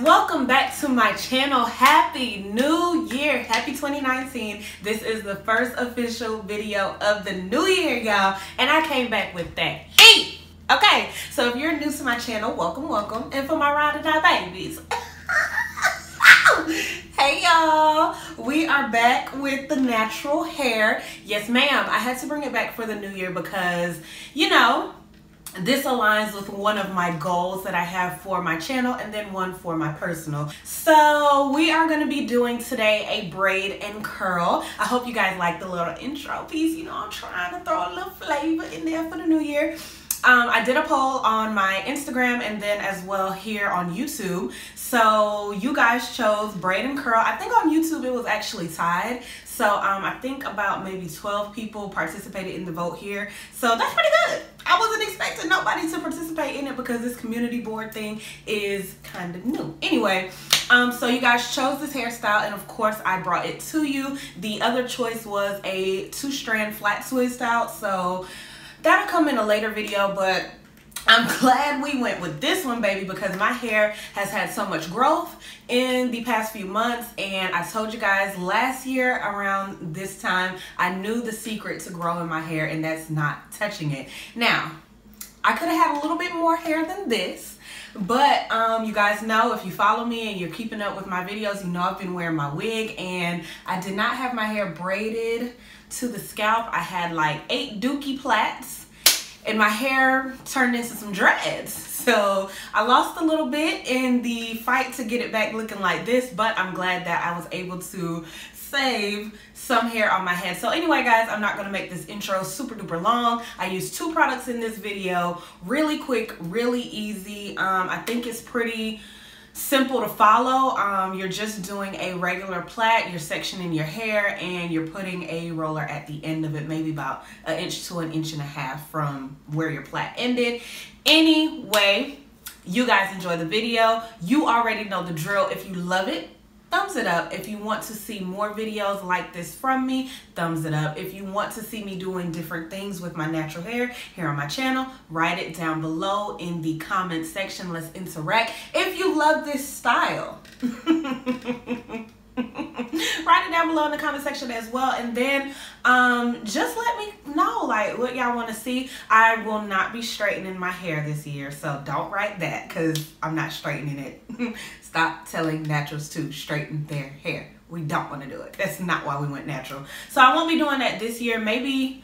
welcome back to my channel. Happy New Year. Happy 2019. This is the first official video of the new year, y'all, and I came back with that heat. Okay, so if you're new to my channel, welcome, and for my ride or die babies, hey y'all, we are back with the natural hair. Yes ma'am, I had to bring it back for the new year because, you know, this aligns with one of my goals that I have for my channel and then one for my personal. So we are going to be doing today a braid and curl. I hope you guys like the little intro piece. You know, I'm trying to throw a little flavor in there for the new year. I did a poll on my Instagram and then as well here on YouTube. So you guys chose braid and curl. I think on YouTube it was actually tied. So I think about maybe 12 people participated in the vote here. So that's pretty good. I wasn't expecting nobody to participate in it because this community board thing is kind of new. Anyway, so you guys chose this hairstyle and of course I brought it to you. The other choice was a 2-strand flat twist out. So that'll come in a later video, but I'm glad we went with this one, baby, because my hair has had so much growth in the past few months. And I told you guys last year around this time, I knew the secret to growing my hair, and that's not touching it. Now, I could have had a little bit more hair than this, but you guys know, if you follow me and you're keeping up with my videos, you know I've been wearing my wig, and I did not have my hair braided to the scalp. I had like 8 dookie plaits and my hair turned into some dreads. So I lost a little bit in the fight to get it back looking like this, but I'm glad that I was able to save some hair on my head. So anyway guys, I'm not going to make this intro super duper long. I used 2 products in this video, really quick, really easy. I think it's pretty simple to follow. You're just doing a regular plait, you're sectioning your hair, and you're putting a roller at the end of it, maybe about 1 inch to 1.5 inches from where your plait ended. Anyway, you guys enjoy the video. You already know the drill. If you love it, thumbs it up. If you want to see more videos like this from me, thumbs it up. If you want to see me doing different things with my natural hair here on my channel, write it down below in the comment section. Let's interact. If you love this style, write it down below in the comment section as well, and then just let me know like what y'all want to see. I will not be straightening my hair this year, so don't write that because I'm not straightening it. Stop telling naturals to straighten their hair. We don't want to do it. That's not why we went natural. So I won't be doing that this year. Maybe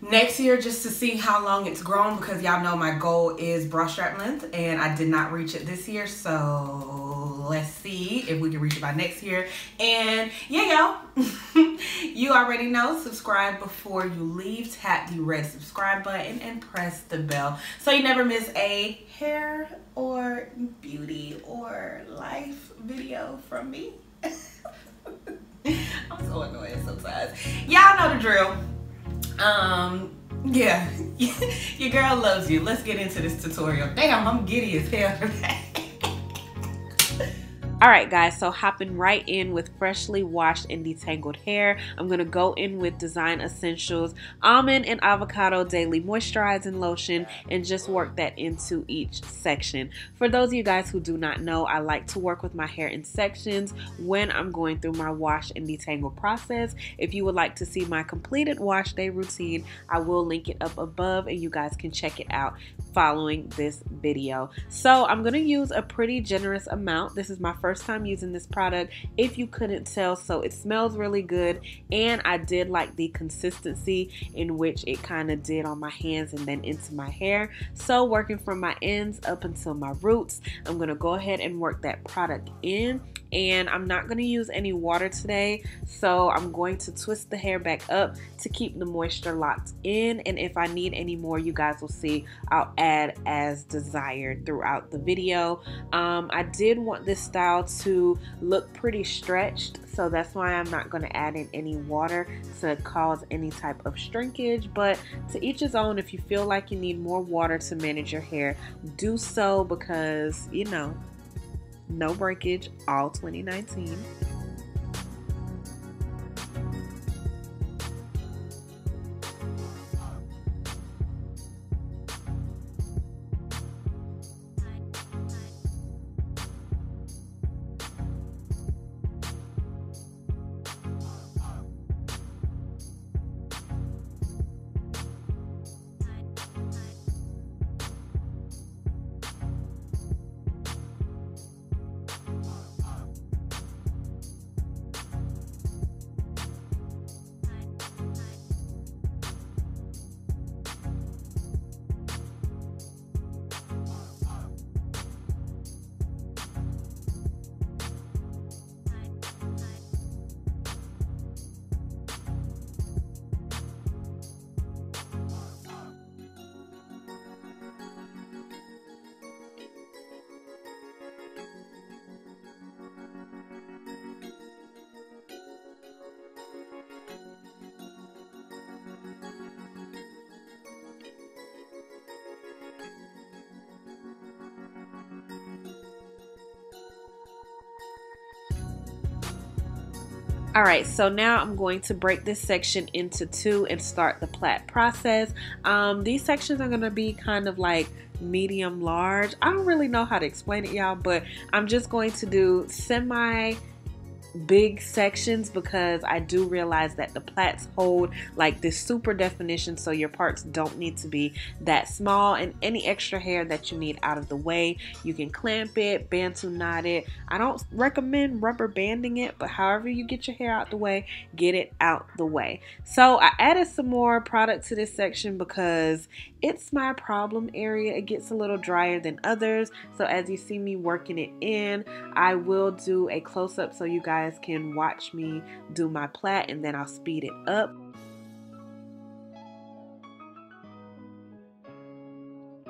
next year, just to see how long it's grown, because y'all know my goal is bra strap length and I did not reach it this year. So let's see if we can reach it by next year. And yeah, y'all, you already know, subscribe before you leave. Tap the red subscribe button and press the bell so you never miss a hair or beauty or life video from me. I'm so annoying sometimes. Y'all know the drill. Yeah, your girl loves you. Let's get into this tutorial. Damn, I'm giddy as hell today. Alright guys, so hopping right in with freshly washed and detangled hair. I'm going to go in with Design Essentials Almond and Avocado Daily Moisturizing Lotion and just work that into each section. For those of you guys who do not know, I like to work with my hair in sections when I'm going through my wash and detangle process. If you would like to see my completed wash day routine, I will link it up above and you guys can check it out following this video. So I'm going to use a pretty generous amount. This is my first time using this product, if you couldn't tell. So it smells really good, and I did like the consistency in which it kind of did on my hands and then into my hair. So working from my ends up until my roots, I'm going to go ahead and work that product in. And I'm not going to use any water today, so I'm going to twist the hair back up to keep the moisture locked in, and if I need any more, you guys will see I'll add as desired throughout the video. I did want this style to look pretty stretched, so that's why I'm not going to add in any water to cause any type of shrinkage, but to each his own. If you feel like you need more water to manage your hair, do so, because you know, no breakage all 2019. Alright, so now I'm going to break this section into two and start the plait process. These sections are going to be kind of like medium large. I don't really know how to explain it, y'all, but I'm just going to do semi big sections because I do realize that the plaits hold like this super definition, so your parts don't need to be that small, and any extra hair that you need out of the way, you can clamp it, bantu knot it. I don't recommend rubber banding it, but however you get your hair out the way, get it out the way. So I added some more product to this section because it's my problem area. It gets a little drier than others, so as you see me working it in, I will do a close-up so you guys can watch me do my plait, and then I'll speed it up.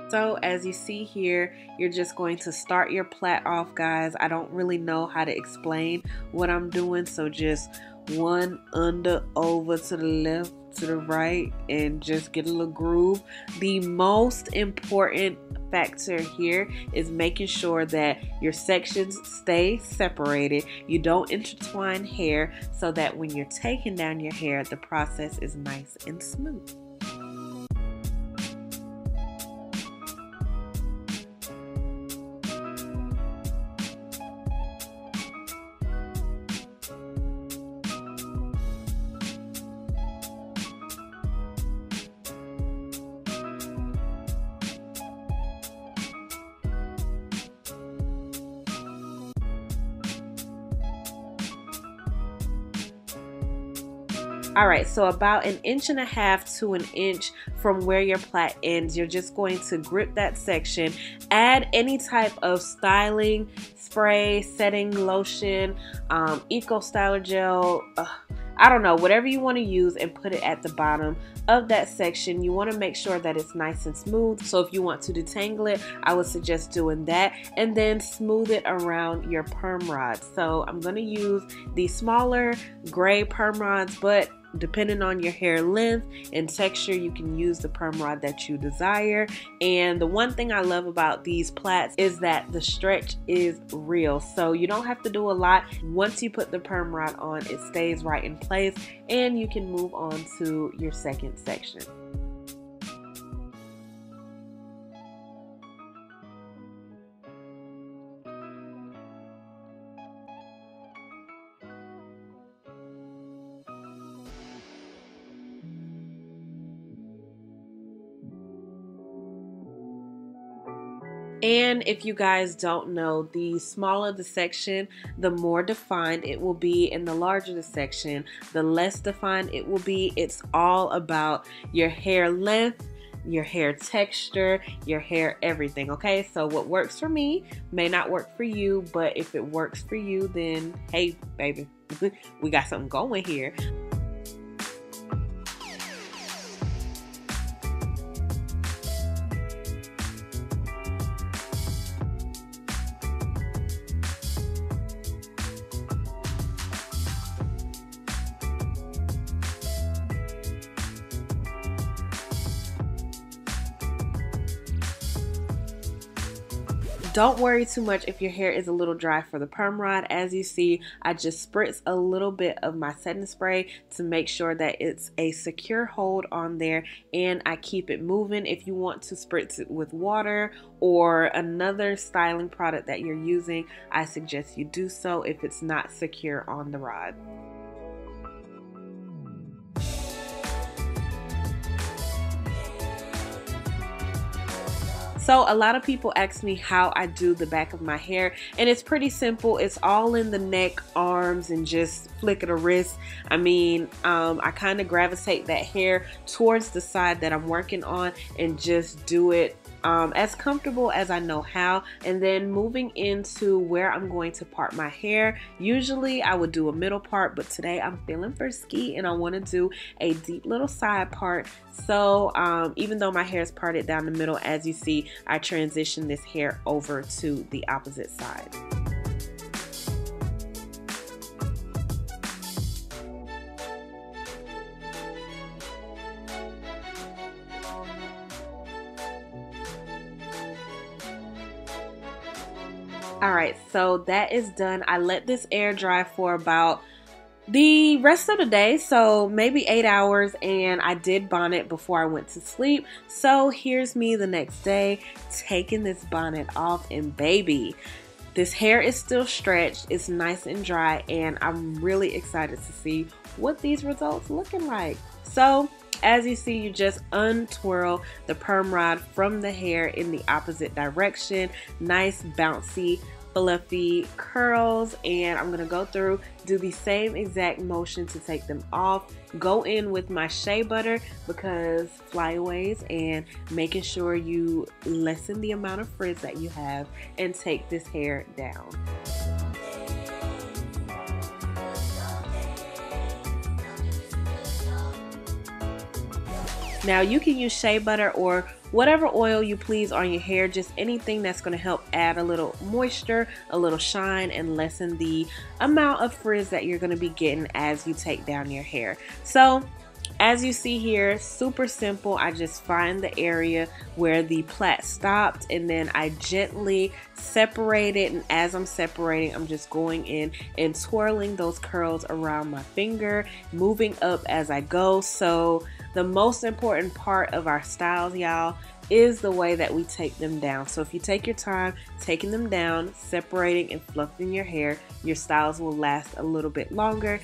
So as you see here, you're just going to start your plait off, guys. I don't really know how to explain what I'm doing, so just one under, over to the left, to the right, and just get a little groove. The most important factor here is making sure that your sections stay separated. You don't intertwine hair, so that when you're taking down your hair, the process is nice and smooth. Alright, so about 1.5 inches to 1 inch from where your plait ends, you're just going to grip that section, add any type of styling spray, setting lotion, eco styler gel, I don't know, whatever you want to use, and put it at the bottom of that section. You want to make sure that it's nice and smooth, so if you want to detangle it, I would suggest doing that, and then smooth it around your perm rods. So I'm going to use the smaller gray perm rods, but depending on your hair length and texture, you can use the perm rod that you desire. And the one thing I love about these plaits is that the stretch is real, so you don't have to do a lot. Once you put the perm rod on, it stays right in place, and you can move on to your second section. And if you guys don't know, the smaller the section, the more defined it will be, and the larger the section, the less defined it will be. It's all about your hair length, your hair texture, your hair everything, okay? So what works for me may not work for you, but if it works for you, then hey, baby, we got something going here. Don't worry too much if your hair is a little dry for the perm rod. As you see, I just spritz a little bit of my setting spray to make sure that it's a secure hold on there, and I keep it moving. If you want to spritz it with water or another styling product that you're using, I suggest you do so if it's not secure on the rod. So a lot of people ask me how I do the back of my hair, and it's pretty simple. It's all in the neck, arms, and just flick of the wrist. I mean, I kind of gravitate that hair towards the side that I'm working on and just do it as comfortable as I know how. And then moving into where I'm going to part my hair, usually I would do a middle part, but today I'm feeling frisky and I want to do a deep little side part. So even though my hair is parted down the middle, as you see, I transition this hair over to the opposite side. Alright, so that is done. I let this air dry for about the rest of the day, so maybe 8 hours, and I did bonnet before I went to sleep. So here's me the next day taking this bonnet off, and baby, this hair is still stretched, it's nice and dry, and I'm really excited to see what these results looking like. So as you see, you just untwirl the perm rod from the hair in the opposite direction. Nice bouncy fluffy curls, and I'm gonna go through, do the same exact motion to take them off. Go in with my shea butter because flyaways, and making sure you lessen the amount of frizz that you have and take this hair down. Now you can use shea butter or whatever oil you please on your hair, just anything that's going to help add a little moisture, a little shine, and lessen the amount of frizz that you're going to be getting as you take down your hair. So as you see here, super simple. I just find the area where the plait stopped, and then I gently separate it, and as I'm separating, I'm just going in and twirling those curls around my finger, moving up as I go. So the most important part of our styles, y'all, is the way that we take them down. So if you take your time taking them down, separating and fluffing your hair, your styles will last a little bit longer.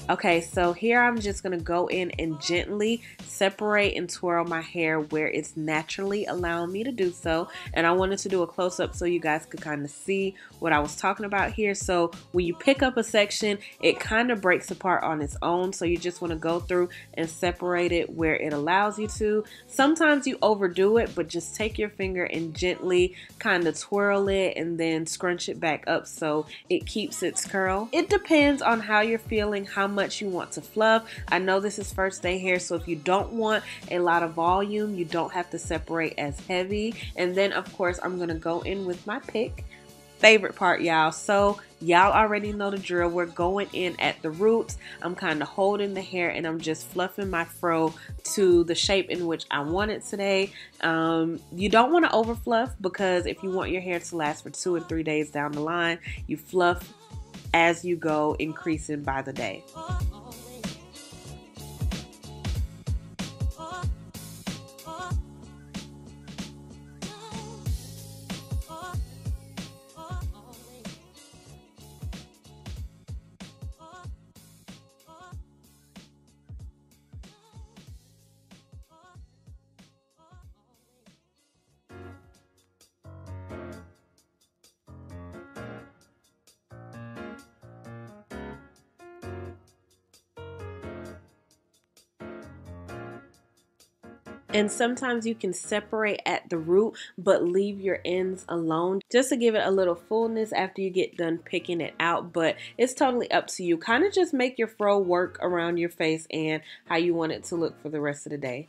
Okay, so here I'm just going to go in and gently separate and twirl my hair where it's naturally allowing me to do so. And I wanted to do a close-up so you guys could kind of see what I was talking about here. So when you pick up a section, it kind of breaks apart on its own. So you just want to go through and separate it where it allows you to. Sometimes you overdo it, but just take your finger and gently kind of twirl it and then scrunch it back up so it keeps its curl. It depends on how you're feeling, how much you want to fluff. I know this is first day hair, so if you don't want a lot of volume, you don't have to separate as heavy. And then of course I'm gonna go in with my pick. Favorite part, y'all. So y'all already know the drill. We're going in at the roots. I'm kind of holding the hair and I'm just fluffing my fro to the shape in which I want it today. You don't want to over fluff, because if you want your hair to last for 2 and 3 days down the line, you fluff as you go, increasing by the day. And sometimes you can separate at the root but leave your ends alone just to give it a little fullness after you get done picking it out. But it's totally up to you. Kind of just make your fro work around your face and how you want it to look for the rest of the day.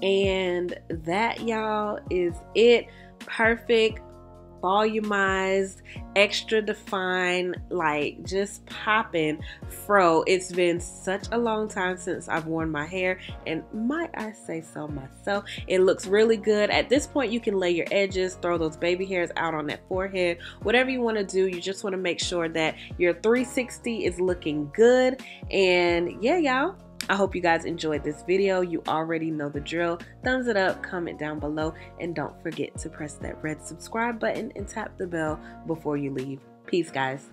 And that, y'all, is it. Perfect, volumized, extra defined, like just popping fro. It's been such a long time since I've worn my hair, and might I say so myself, it looks really good. At this point, you can lay your edges, throw those baby hairs out on that forehead, whatever you want to do. You just want to make sure that your 360 is looking good. And yeah, y'all, I hope you guys enjoyed this video. You already know the drill. Thumbs it up, comment down below, and don't forget to press that red subscribe button and tap the bell before you leave. Peace, guys.